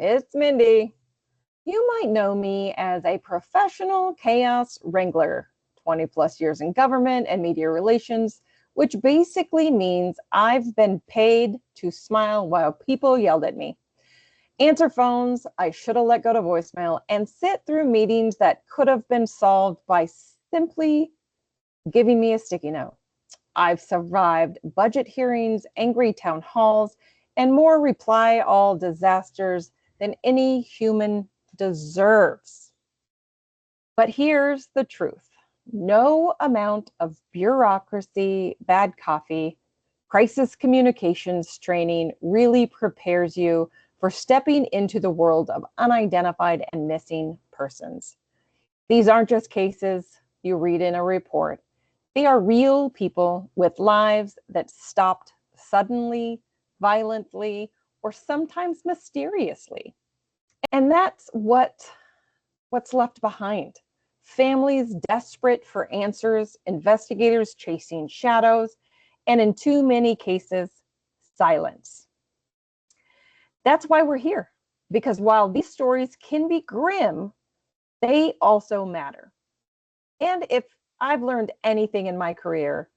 it's Mindy. You might know me as a professional chaos wrangler, 20 plus years in government and media relations, which basically means I've been paid to smile while people yelled at me, answer phones I should have let go to voicemail, and sit through meetings that could have been solved by simply giving me a sticky note. I've survived budget hearings, angry town halls, and more reply all disasters than any human deserves. But here's the truth. No amount of bureaucracy, bad coffee, crisis communications training really prepares you for stepping into the world of unidentified and missing persons. These aren't just cases you read in a report. They are real people with lives that stopped suddenly, violently, or sometimes mysteriously. And that's what's left behind. Families desperate for answers, investigators chasing shadows, and in too many cases, silence. That's why we're here, because while these stories can be grim, they also matter. And if I've learned anything in my career,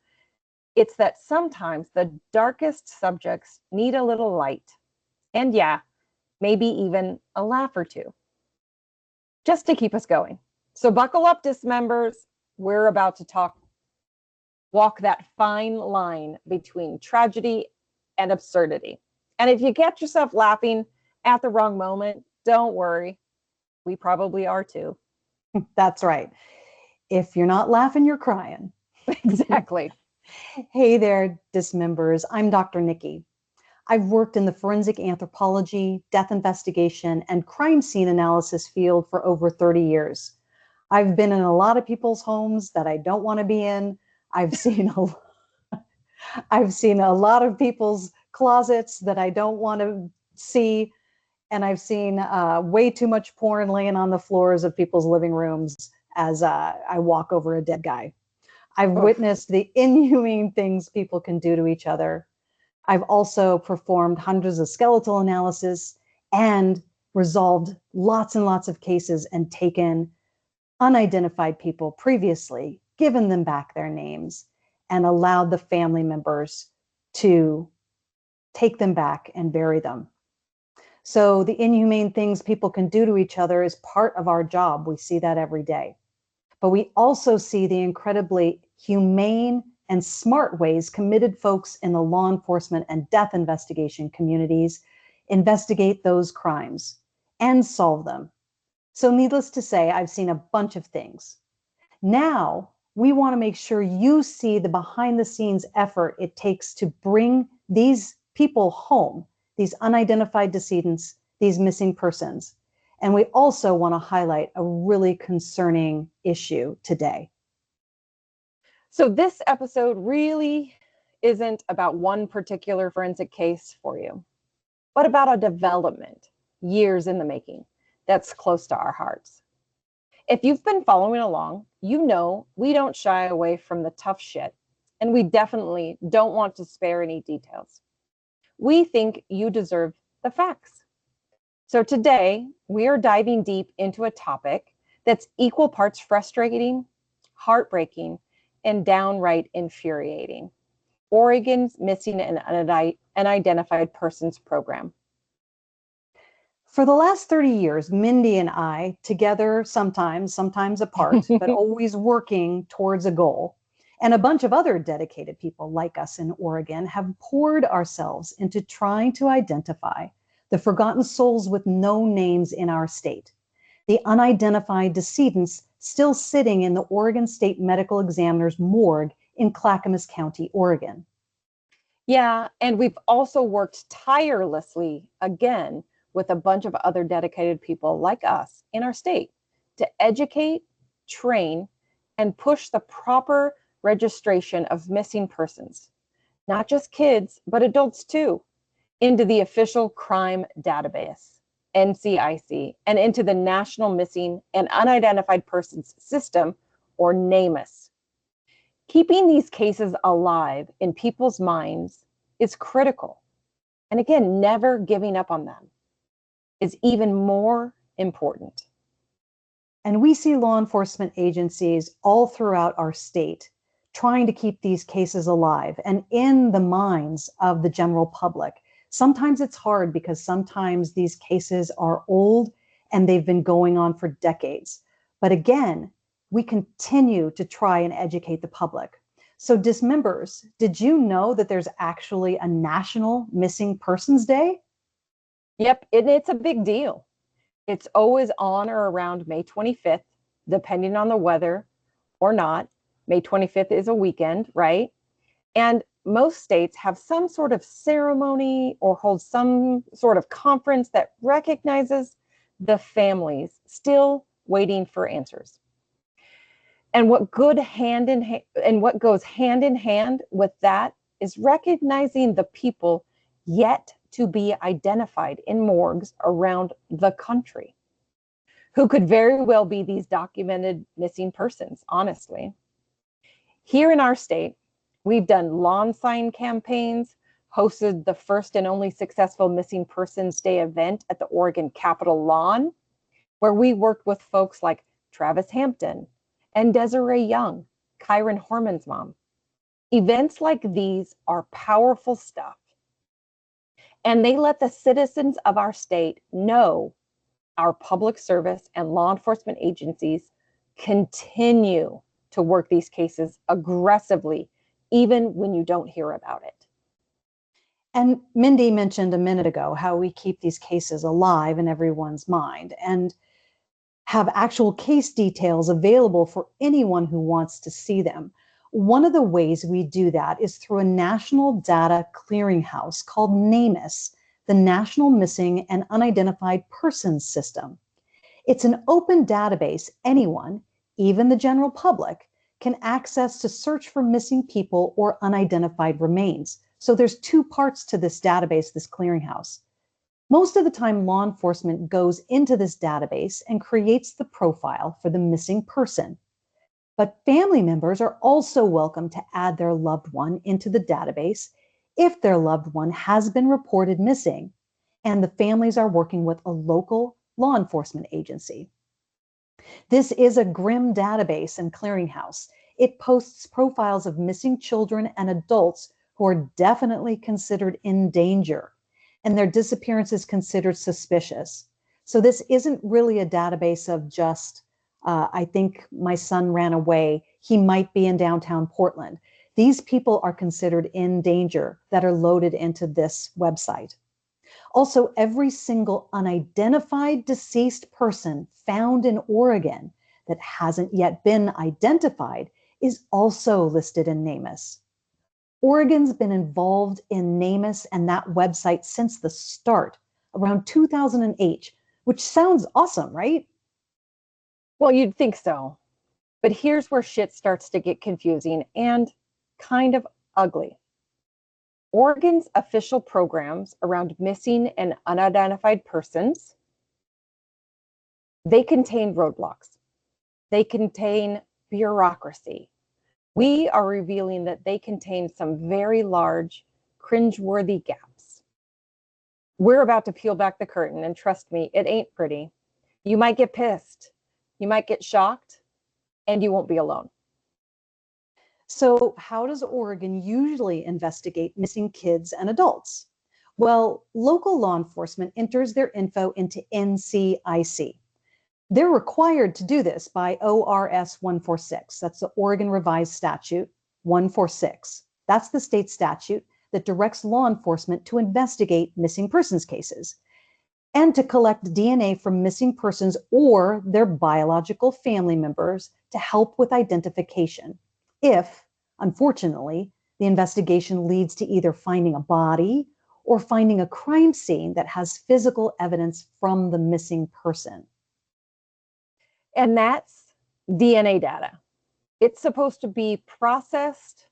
it's that sometimes the darkest subjects need a little light. And yeah, maybe even a laugh or two, just to keep us going. So buckle up, Dismembers. We're about to walk that fine line between tragedy and absurdity. And if you get yourself laughing at the wrong moment, don't worry. We probably are too. That's right. If you're not laughing, you're crying. Exactly. Hey there, Dismembers. I'm Dr. Nikki. I've worked in the forensic anthropology, death investigation, and crime scene analysis field for over 30 years. I've been in a lot of people's homes that I don't want to be in. I've seen a lot of people's closets that I don't want to see. And I've seen way too much porn laying on the floors of people's living rooms as I walk over a dead guy. I've witnessed the inhumane things people can do to each other. I've also performed hundreds of skeletal analysis and resolved lots and lots of cases and taken unidentified people previously, given them back their names, and allowed the family members to take them back and bury them. So the inhumane things people can do to each other is part of our job. We see that every day. But we also see the incredibly humane and smart ways committed folks in the law enforcement and death investigation communities investigate those crimes and solve them. So needless to say, I've seen a bunch of things. Now, we want to make sure you see the behind the scenes effort it takes to bring these people home, these unidentified decedents, these missing persons. And we also want to highlight a really concerning issue today. So this episode really isn't about one particular forensic case for you, but about a development years in the making that's close to our hearts. If you've been following along, you know we don't shy away from the tough shit, and we definitely don't want to spare any details. We think you deserve the facts. So today, we are diving deep into a topic that's equal parts frustrating, heartbreaking, and downright infuriating. Oregon's Missing and Unidentified Persons Program. For the last 30 years, Mindy and I, together sometimes apart, but always working towards a goal, and a bunch of other dedicated people like us in Oregon have poured ourselves into trying to identify the forgotten souls with no names in our state, the unidentified decedents still sitting in the Oregon State Medical Examiner's morgue in Clackamas County, Oregon. Yeah, and we've also worked tirelessly, again, with a bunch of other dedicated people like us in our state to educate, train, and push the proper registration of missing persons, not just kids, but adults too, into the official crime database, NCIC, and into the National Missing and Unidentified Persons System, or NamUs. Keeping these cases alive in people's minds is critical. And again, never giving up on them. is even more important. And we see law enforcement agencies all throughout our state trying to keep these cases alive and in the minds of the general public. Sometimes it's hard because sometimes these cases are old and they've been going on for decades. But again, we continue to try and educate the public. So Dismembers, did you know that there's actually a National Missing Persons Day? Yep, it's a big deal. It's always on or around May 25th, depending on the weather or not. May 25th is a weekend, right? And most states have some sort of ceremony or hold some sort of conference that recognizes the families still waiting for answers. And what goes hand in hand with that is recognizing the people yet to be identified in morgues around the country, who could very well be these documented missing persons, honestly. Here in our state, we've done lawn sign campaigns, hosted the first and only successful Missing Persons Day event at the Oregon Capitol lawn, where we worked with folks like Travis Hampton and Desiree Young, Kyron Horman's mom. Events like these are powerful stuff. And they let the citizens of our state know our public service and law enforcement agencies continue to work these cases aggressively, even when you don't hear about it. And Mindy mentioned a minute ago how we keep these cases alive in everyone's mind and have actual case details available for anyone who wants to see them. One of the ways we do that is through a national data clearinghouse called NamUs, the National Missing and Unidentified Persons System. It's an open database anyone, even the general public, can access to search for missing people or unidentified remains. So there's two parts to this database, this clearinghouse. Most of the time, law enforcement goes into this database and creates the profile for the missing person. But family members are also welcome to add their loved one into the database if their loved one has been reported missing and the families are working with a local law enforcement agency. This is a grim database and clearinghouse. It posts profiles of missing children and adults who are definitely considered in danger, and their disappearance is considered suspicious. So this isn't really a database of just, I think my son ran away, he might be in downtown Portland. These people are considered in danger that are loaded into this website. Also, every single unidentified deceased person found in Oregon that hasn't yet been identified is also listed in NamUs. Oregon's been involved in NamUs and that website since the start, around 2008, which sounds awesome, right? Well, you'd think so. But here's where shit starts to get confusing and kind of ugly. Oregon's official programs around missing and unidentified persons, they contain roadblocks. They contain bureaucracy. We are revealing that they contain some very large, cringeworthy gaps. We're about to peel back the curtain, and trust me, it ain't pretty. You might get pissed, you might get shocked, and you won't be alone. So how does Oregon usually investigate missing kids and adults? Well, local law enforcement enters their info into NCIC. They're required to do this by ORS 146. That's the Oregon Revised Statute 146. That's the state statute that directs law enforcement to investigate missing persons cases and to collect DNA from missing persons or their biological family members to help with identification if, unfortunately, the investigation leads to either finding a body or finding a crime scene that has physical evidence from the missing person. And that's DNA data. It's supposed to be processed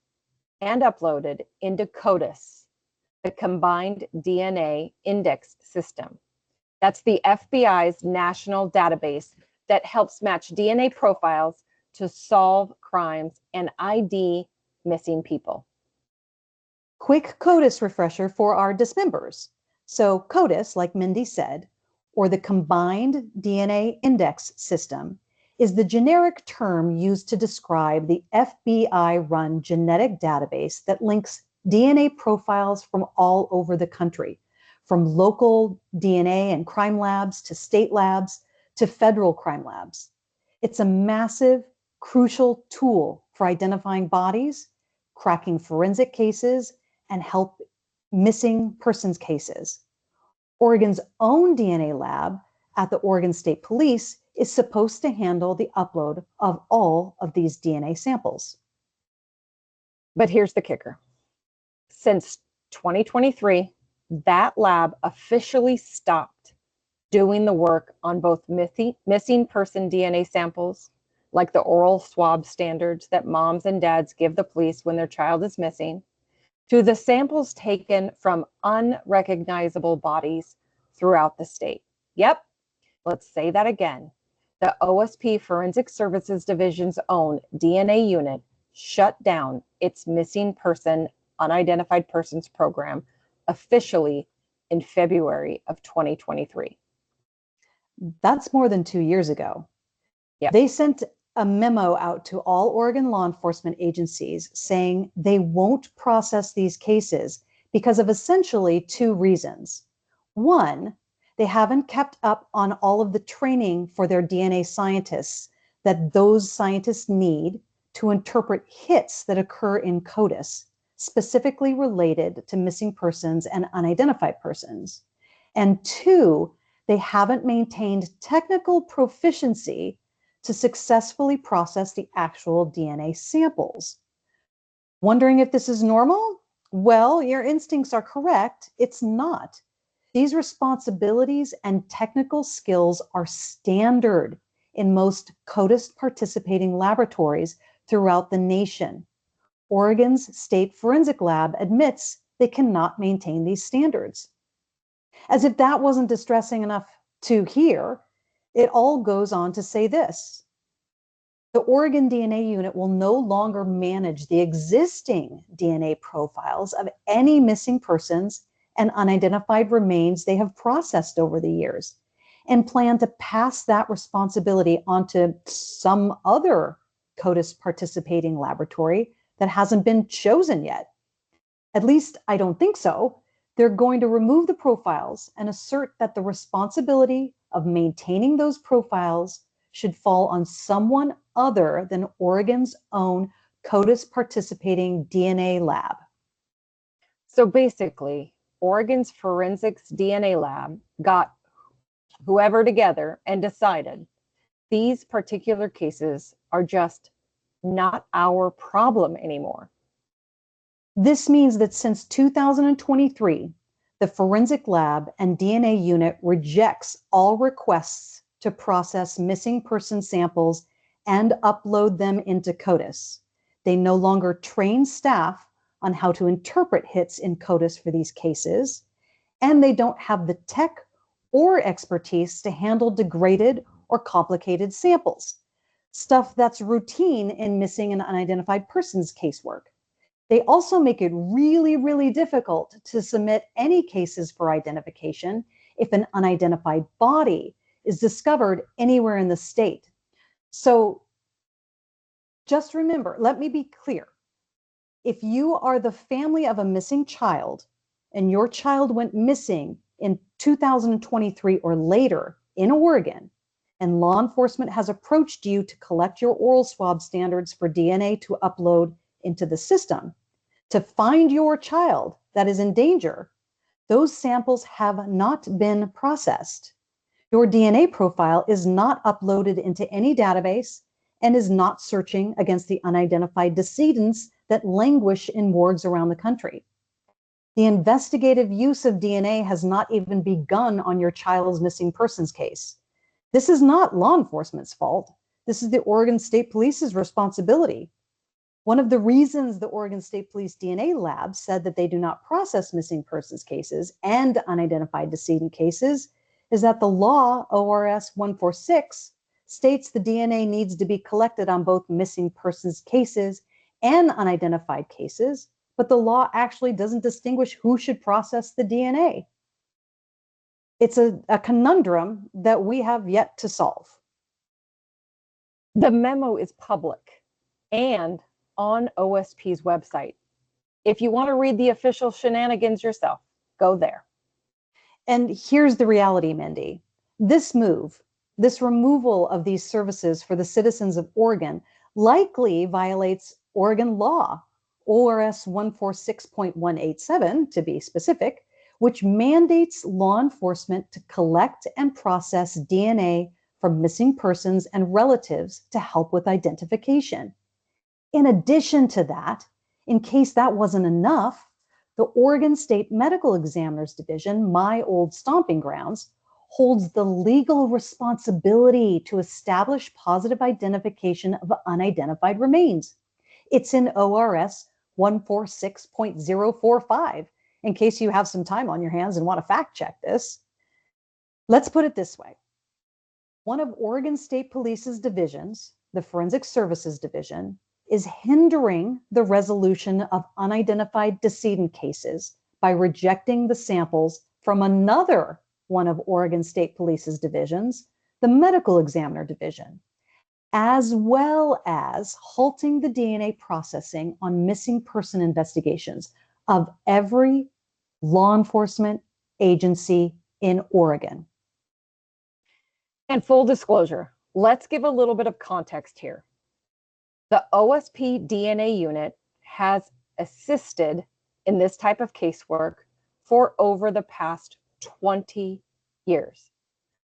and uploaded into CODIS, the Combined DNA Index System. That's the FBI's national database that helps match DNA profiles to solve crimes and ID missing people. Quick CODIS refresher for our dismembers. So CODIS, like Mindy said, or the Combined DNA Index System, is the generic term used to describe the FBI-run genetic database that links DNA profiles from all over the country, from local DNA and crime labs to state labs to federal crime labs. It's a massive, crucial tool for identifying bodies, cracking forensic cases, and help missing persons cases. Oregon's own DNA lab at the Oregon State Police is supposed to handle the upload of all of these DNA samples. But here's the kicker. Since 2023, that lab officially stopped doing the work on both missing person DNA samples, like the oral swab standards that moms and dads give the police when their child is missing, to the samples taken from unrecognizable bodies throughout the state. Yep, let's say that again. The OSP Forensic Services Division's own DNA unit shut down its missing person, unidentified persons program officially in February of 2023. That's more than 2 years ago. Yep. They sent a memo out to all Oregon law enforcement agencies saying they won't process these cases because of essentially 2 reasons. One, they haven't kept up on all of the training for their DNA scientists that those scientists need to interpret hits that occur in CODIS, specifically related to missing persons and unidentified persons. And 2, they haven't maintained technical proficiency to successfully process the actual DNA samples. Wondering if this is normal? Well, your instincts are correct. It's not. These responsibilities and technical skills are standard in most CODIS participating laboratories throughout the nation. Oregon's State Forensic Lab admits they cannot maintain these standards. As if that wasn't distressing enough to hear, it all goes on to say this. The Oregon DNA unit will no longer manage the existing DNA profiles of any missing persons and unidentified remains they have processed over the years, and plan to pass that responsibility onto some other CODIS participating laboratory that hasn't been chosen yet. At least I don't think so. They're going to remove the profiles and assert that the responsibility of maintaining those profiles should fall on someone other than Oregon's own CODIS participating DNA lab. So basically, Oregon's forensics DNA lab got whoever together and decided these particular cases are just not our problem anymore. This means that since 2023, the forensic lab and DNA unit rejects all requests to process missing person samples and upload them into CODIS. They no longer train staff on how to interpret hits in CODIS for these cases, and they don't have the tech or expertise to handle degraded or complicated samples, stuff that's routine in missing and unidentified persons casework. They also make it really, really difficult to submit any cases for identification if an unidentified body is discovered anywhere in the state. So just remember, let me be clear. If you are the family of a missing child and your child went missing in 2023 or later in Oregon, and law enforcement has approached you to collect your oral swab standards for DNA to upload into the system, to find your child that is in danger, those samples have not been processed. Your DNA profile is not uploaded into any database and is not searching against the unidentified decedents that languish in morgues around the country. The investigative use of DNA has not even begun on your child's missing persons case. This is not law enforcement's fault. This is the Oregon State Police's responsibility. One of the reasons the Oregon State Police DNA lab said that they do not process missing persons cases and unidentified decedent cases is that the law, ORS 146, states the DNA needs to be collected on both missing persons cases and unidentified cases, but the law actually doesn't distinguish who should process the DNA. It's a conundrum that we have yet to solve. The memo is public and on OSP's website. If you want to read the official shenanigans yourself, go there. And here's the reality, Mindy. This move, this removal of these services for the citizens of Oregon likely violates Oregon law, ORS 146.187 to be specific, which mandates law enforcement to collect and process DNA from missing persons and relatives to help with identification. In addition to that, in case that wasn't enough, the Oregon State Medical Examiners Division, my old stomping grounds, holds the legal responsibility to establish positive identification of unidentified remains. It's in ORS 146.045, in case you have some time on your hands and want to fact check this. Let's put it this way. One of Oregon State Police's divisions, the Forensic Services Division, is hindering the resolution of unidentified decedent cases by rejecting the samples from another one of Oregon State Police's divisions, the Medical Examiner Division, as well as halting the DNA processing on missing person investigations of every law enforcement agency in Oregon. And full disclosure, let's give a little bit of context here. The OSP DNA unit has assisted in this type of casework for over the past 20 years,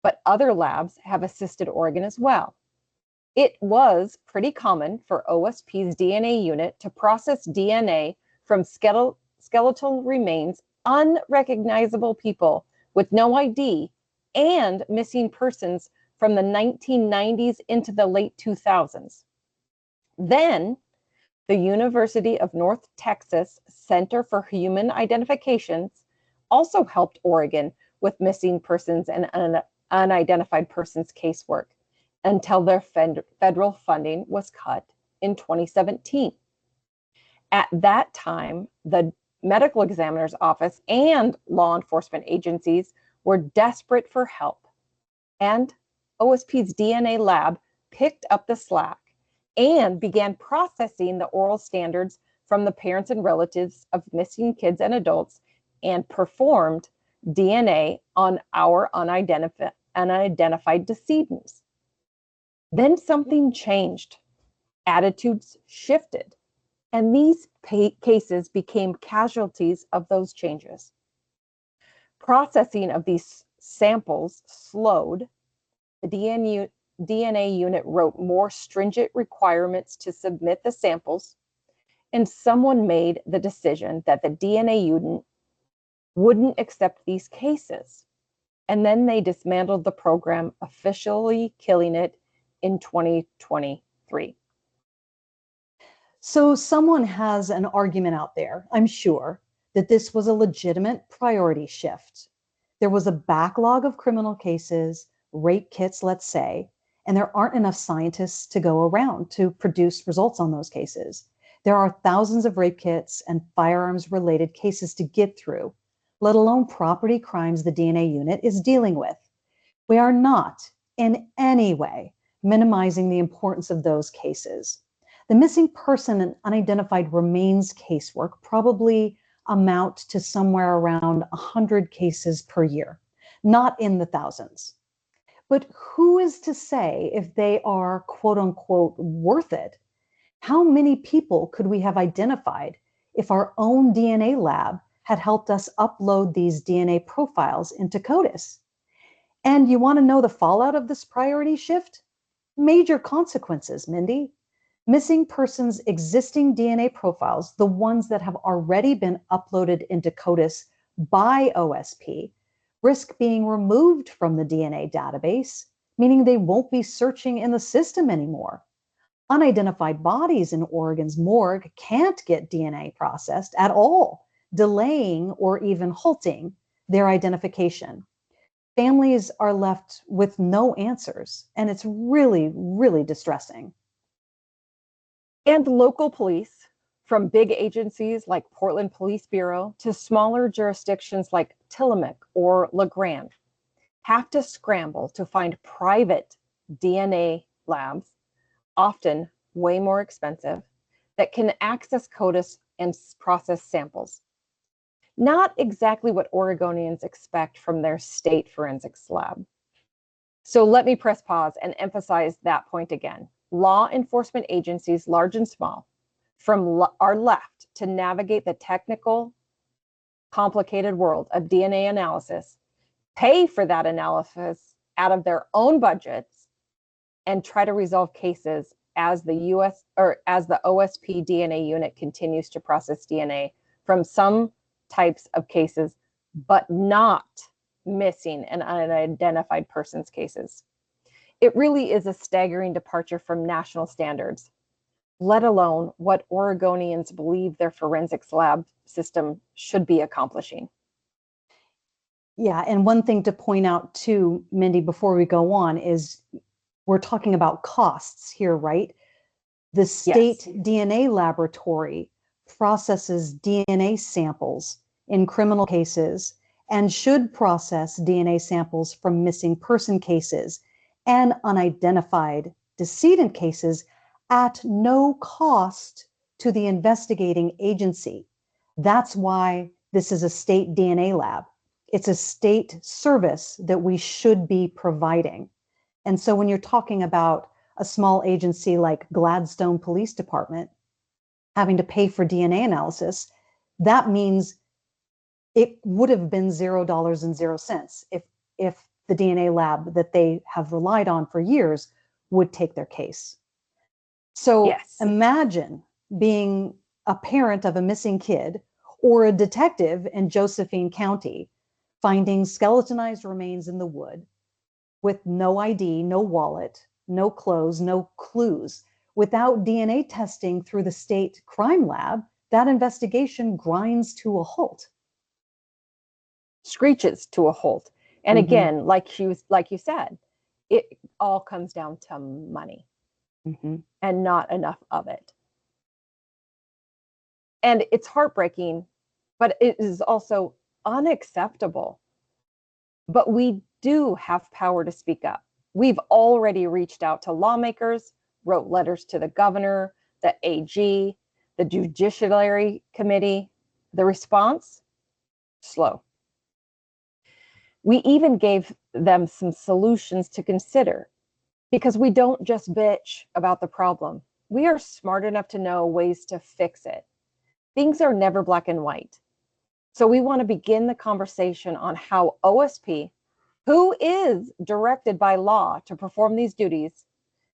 but other labs have assisted Oregon as well. It was pretty common for OSP's DNA unit to process DNA from skeletal remains, unrecognizable people with no ID, and missing persons from the 1990s into the late 2000s. Then, the University of North Texas Center for Human Identifications also helped Oregon with missing persons and unidentified persons casework until their federal funding was cut in 2017. At that time, the medical examiner's office and law enforcement agencies were desperate for help, and OSP's DNA lab picked up the slack and began processing the oral standards from the parents and relatives of missing kids and adults and performed DNA on our unidentified decedents. Then something changed. Attitudes shifted, and these cases became casualties of those changes. Processing of these samples slowed. The DNA unit wrote more stringent requirements to submit the samples, and someone made the decision that the DNA unit wouldn't accept these cases. And then they dismantled the program, officially killing it in 2023. So someone has an argument out there, I'm sure, that this was a legitimate priority shift. There was a backlog of criminal cases, rape kits, let's say, and there aren't enough scientists to go around to produce results on those cases. There are thousands of rape kits and firearms-related cases to get through, let alone property crimes the DNA unit is dealing with. We are not in any way minimizing the importance of those cases. The missing person and unidentified remains casework probably amount to somewhere around 100 cases per year, not in the thousands. But who is to say if they are quote unquote worth it? How many people could we have identified if our own DNA lab had helped us upload these DNA profiles into CODIS? And you want to know the fallout of this priority shift? Major consequences, Mindy. Missing persons' existing DNA profiles, the ones that have already been uploaded into CODIS by OSP, risk being removed from the DNA database, meaning they won't be searching in the system anymore. Unidentified bodies in Oregon's morgue can't get DNA processed at all, delaying or even halting their identification. Families are left with no answers, and it's really, really distressing. And local police, from big agencies like Portland Police Bureau to smaller jurisdictions like Tillamook or LeGrand, have to scramble to find private DNA labs, often way more expensive, that can access CODIS and process samples. Not exactly what Oregonians expect from their state forensics lab. So let me press pause and emphasize that point again. Law enforcement agencies, large and small, are left to navigate the technical, complicated world of DNA analysis, pay for that analysis out of their own budgets, and try to resolve cases as the OSP DNA unit continues to process DNA from some types of cases, but not missing and unidentified persons cases. It really is a staggering departure from national standards, let alone what Oregonians believe their forensics lab system should be accomplishing. Yeah, and one thing to point out too, Mindy, before we go on, is we're talking about costs here, right? The state DNA laboratory processes DNA samples in criminal cases and should process DNA samples from missing person cases and unidentified decedent cases at no cost to the investigating agency. That's why this is a state DNA lab. It's a state service that we should be providing. And so when you're talking about a small agency like Gladstone Police Department having to pay for DNA analysis, that means it would have been $0 if the DNA lab that they have relied on for years would take their case. So imagine being a parent of a missing kid or a detective in Josephine County finding skeletonized remains in the wood with no ID, no wallet, no clothes, no clues. Without DNA testing through the state crime lab, that investigation grinds to a halt. Screeches to a halt. And again, like you said, it all comes down to money and not enough of it. And it's heartbreaking, but it is also unacceptable. But we do have power to speak up. We've already reached out to lawmakers, wrote letters to the governor, the AG, the Judiciary Committee. The response? Slow. We even gave them some solutions to consider, because we don't just bitch about the problem. We are smart enough to know ways to fix it. Things are never black and white. So we want to begin the conversation on how OSP, who is directed by law to perform these duties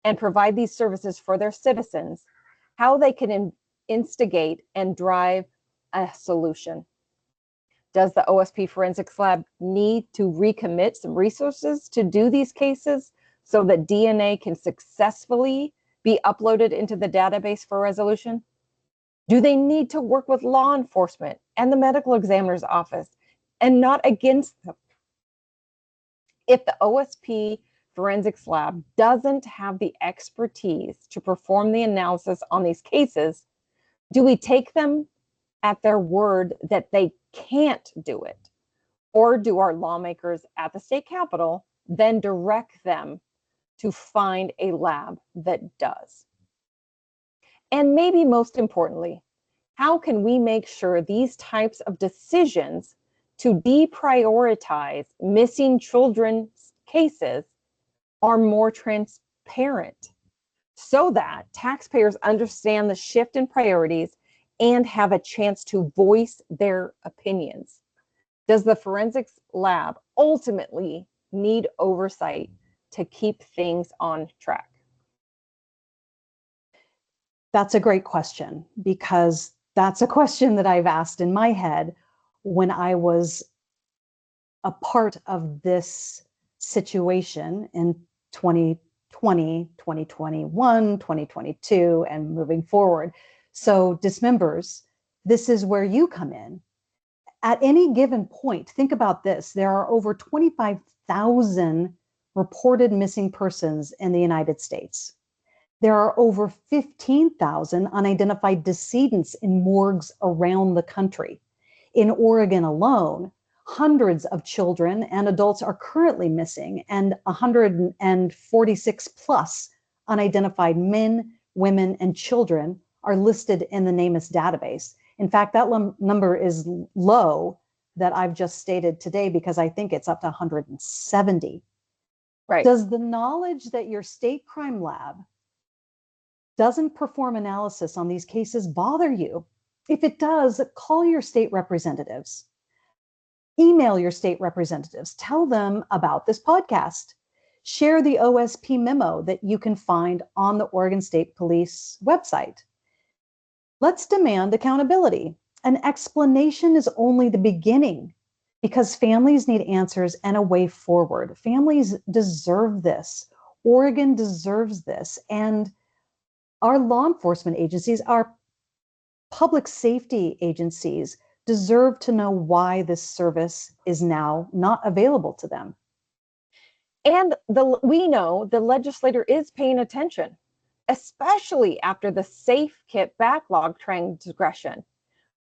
and provide these services for their citizens, how they can instigate and drive a solution. Does the OSP Forensics Lab need to recommit some resources to do these cases so that DNA can successfully be uploaded into the database for resolution? Do they need to work with law enforcement and the medical examiner's office and not against them? If the OSP Forensics Lab doesn't have the expertise to perform the analysis on these cases, do we take them at their word that they can't do it? Or do our lawmakers at the state capitol then direct them to find a lab that does? And maybe most importantly, how can we make sure these types of decisions to deprioritize missing children's cases are more transparent so that taxpayers understand the shift in priorities and have a chance to voice their opinions? Does the forensics lab ultimately need oversight to keep things on track? That's a great question, because that's a question that I've asked in my head when I was a part of this situation in 2020, 2021, 2022, and moving forward. So Dismembers, this is where you come in. At any given point, think about this, there are over 25,000 reported missing persons in the United States. There are over 15,000 unidentified decedents in morgues around the country. In Oregon alone, Hundreds of children and adults are currently missing, and 146 plus unidentified men, women, and children are listed in the NamUs database. In fact, that number is low that I've just stated today because I think it's up to 170. Right. Does the knowledge that your state crime lab doesn't perform analysis on these cases bother you? If it does, call your state representatives. Email your state representatives. Tell them about this podcast. Share the OSP memo that you can find on the Oregon State Police website. Let's demand accountability. An explanation is only the beginning because families need answers and a way forward. Families deserve this. Oregon deserves this. And our law enforcement agencies, our public safety agencies deserve to know why this service is now not available to them. And we know the legislator is paying attention, especially after the Safe Kit backlog transgression.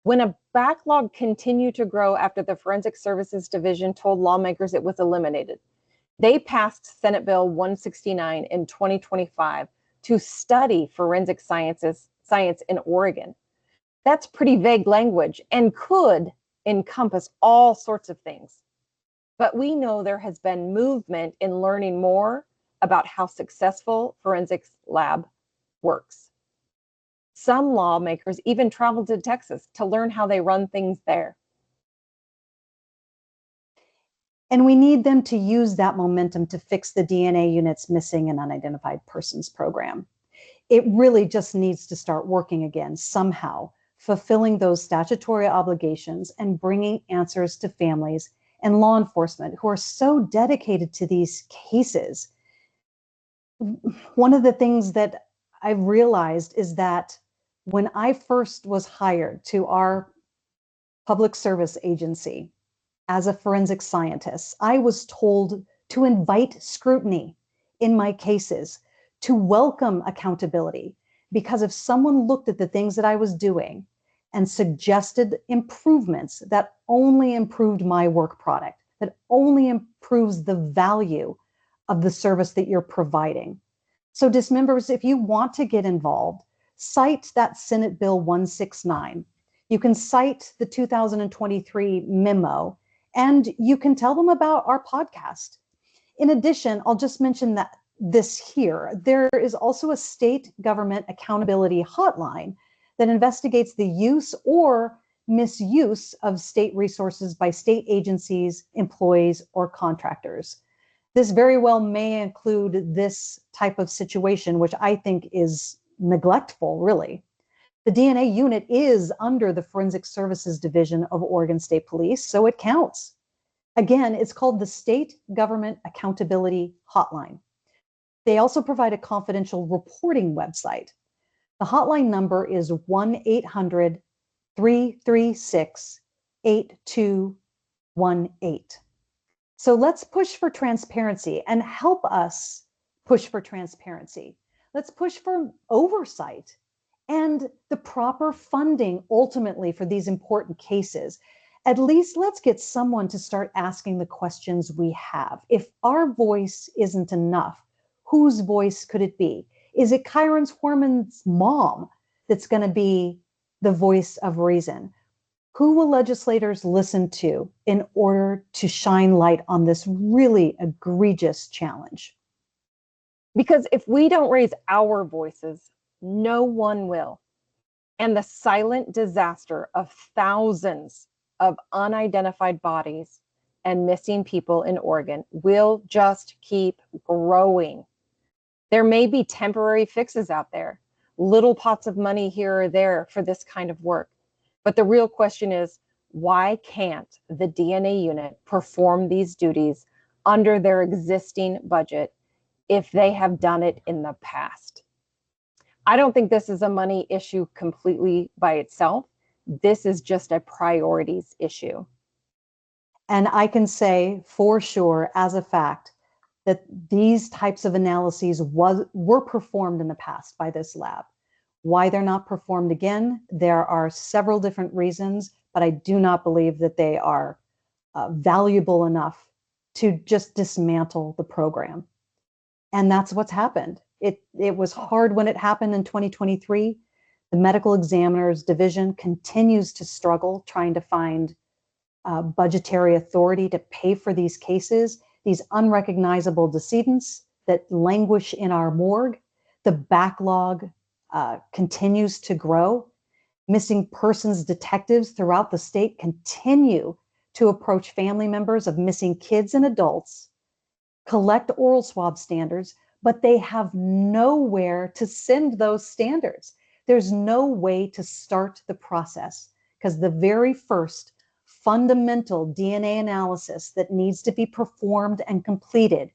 When a backlog continued to grow after the Forensic Services Division told lawmakers it was eliminated, they passed Senate Bill 169 in 2025 to study forensic science in Oregon. That's pretty vague language and could encompass all sorts of things. But we know there has been movement in learning more about how successful forensics lab works. Some lawmakers even traveled to Texas to learn how they run things there. And we need them to use that momentum to fix the DNA unit's missing and unidentified persons program. It really just needs to start working again somehow, fulfilling those statutory obligations and bringing answers to families and law enforcement who are so dedicated to these cases. One of the things that I've realized is that when I first was hired to our public service agency as a forensic scientist, I was told to invite scrutiny in my cases, to welcome accountability, because if someone looked at the things that I was doing and suggested improvements that only improved my work product, that only improves the value of the service that you're providing. So Dismembers, if you want to get involved, cite that Senate Bill 169. You can cite the 2023 memo, and you can tell them about our podcast. In addition, I'll just mention that this here, there is also a state government accountability hotline that investigates the use or misuse of state resources by state agencies, employees, or contractors. This very well may include this type of situation, which I think is neglectful, really. The DNA unit is under the Forensic Services Division of Oregon State Police, so it counts. Again, it's called the State Government Accountability Hotline. They also provide a confidential reporting website. The hotline number is 1-800-336-8218. So let's push for transparency and help us push for transparency. Let's push for oversight and the proper funding ultimately for these important cases. At least let's get someone to start asking the questions we have. If our voice isn't enough, whose voice could it be? Is it Kyron Swarman's mom that's going to be the voice of reason? Who will legislators listen to in order to shine light on this really egregious challenge? Because if we don't raise our voices, no one will. And the silent disaster of thousands of unidentified bodies and missing people in Oregon will just keep growing. There may be temporary fixes out there, little pots of money here or there for this kind of work. But the real question is, why can't the DNA unit perform these duties under their existing budget if they have done it in the past? I don't think this is a money issue completely by itself. This is just a priorities issue. And I can say for sure, as a fact, that these types of analyses were performed in the past by this lab. Why they're not performed again, there are several different reasons, but I do not believe that they are valuable enough to just dismantle the program. And that's what's happened. It was hard when it happened in 2023. The medical examiner's division continues to struggle trying to find budgetary authority to pay for these cases, these unrecognizable decedents that languish in our morgue. The backlog continues to grow. Missing persons detectives throughout the state continue to approach family members of missing kids and adults, collect oral swab standards, but they have nowhere to send those standards. There's no way to start the process because the very first fundamental DNA analysis that needs to be performed and completed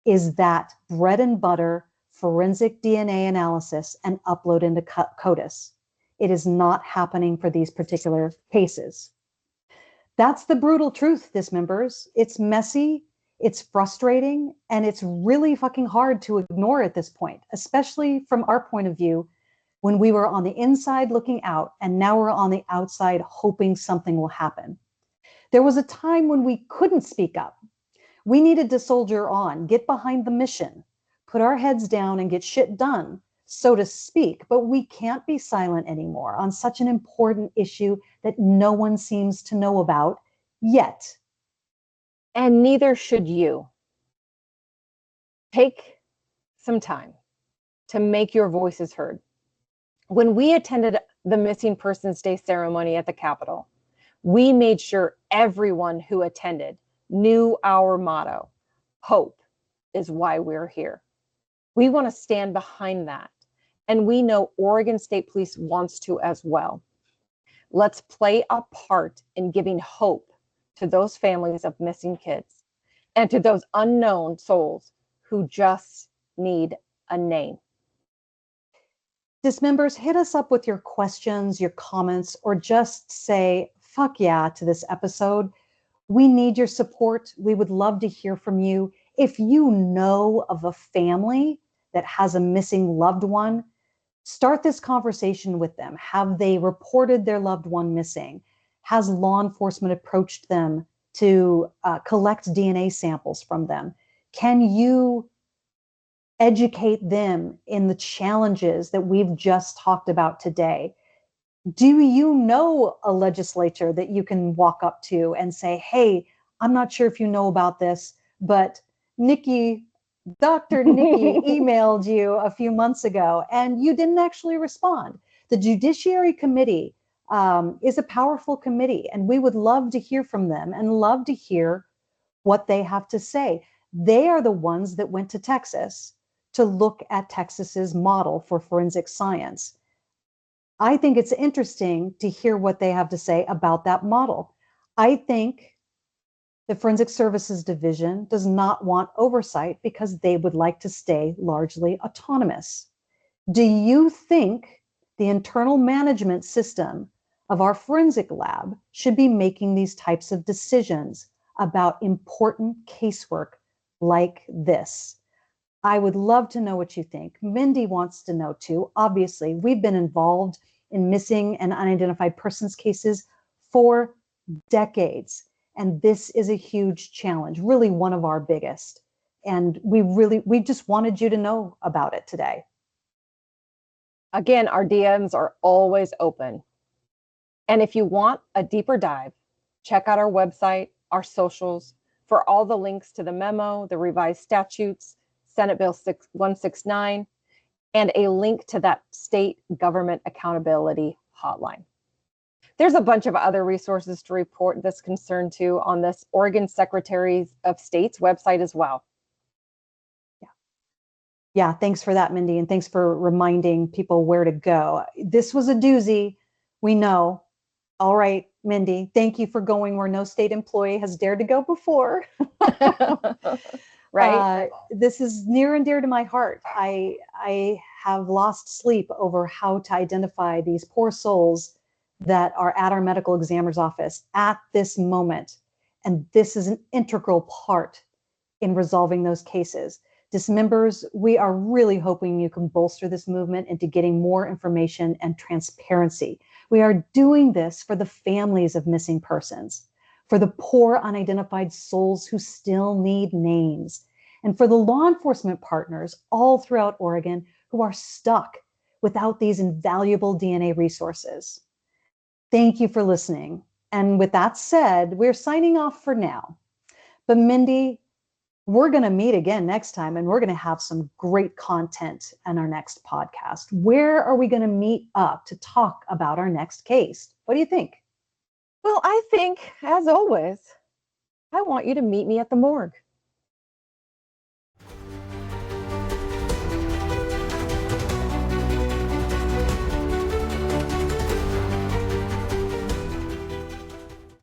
is that bread and butter forensic DNA analysis and upload into CODIS. It is not happening for these particular cases. That's the brutal truth, Dismembers. It's messy, it's frustrating, and it's really fucking hard to ignore at this point, especially from our point of view when we were on the inside looking out and now we're on the outside hoping something will happen. There was a time when we couldn't speak up. We needed to soldier on, get behind the mission, put our heads down and get shit done, so to speak, but we can't be silent anymore on such an important issue that no one seems to know about yet. And neither should you. Take some time to make your voices heard. When we attended the Missing Persons Day ceremony at the Capitol, we made sure everyone who attended knew our motto: hope is why we're here. We want to stand behind that. And we know Oregon State Police wants to as well. Let's play a part in giving hope to those families of missing kids and to those unknown souls who just need a name. Dismembers, hit us up with your questions, your comments, or just say, fuck yeah, to this episode. We need your support. We would love to hear from you. If you know of a family that has a missing loved one, start this conversation with them. Have they reported their loved one missing? Has law enforcement approached them to collect DNA samples from them? Can you educate them in the challenges that we've just talked about today? Do you know a legislature that you can walk up to and say, hey, I'm not sure if you know about this, but Dr. Nikki emailed you a few months ago and you didn't actually respond. The Judiciary Committee is a powerful committee, and we would love to hear from them and love to hear what they have to say. They are the ones that went to Texas to look at Texas's model for forensic science. I think it's interesting to hear what they have to say about that model. I think the Forensic Services Division does not want oversight because they would like to stay largely autonomous. Do you think the internal management system of our forensic lab should be making these types of decisions about important casework like this? I would love to know what you think. Mindy wants to know too. Obviously, we've been involved in missing and unidentified persons cases for decades. And this is a huge challenge, really one of our biggest. And we just wanted you to know about it today. Again, our DMs are always open. And if you want a deeper dive, check out our website, our socials, for all the links to the memo, the revised statutes, Senate Bill 169, and a link to that state government accountability hotline. There's a bunch of other resources to report this concern to on this Oregon Secretary of State's website as well. Yeah, thanks for that, Mindy, and thanks for reminding people where to go. This was a doozy, we know. All right, Mindy, thank you for going where no state employee has dared to go before. Right. This is near and dear to my heart. I have lost sleep over how to identify these poor souls that are at our medical examiner's office at this moment. And this is an integral part in resolving those cases. Dismembers, we are really hoping you can bolster this movement into getting more information and transparency. We are doing this for the families of missing persons, for the poor unidentified souls who still need names, and for the law enforcement partners all throughout Oregon who are stuck without these invaluable DNA resources. Thank you for listening. And with that said, we're signing off for now. But Mindy, we're going to meet again next time, and we're going to have some great content in our next podcast. Where are we going to meet up to talk about our next case? What do you think? Well, I think, as always, I want you to meet me at the morgue.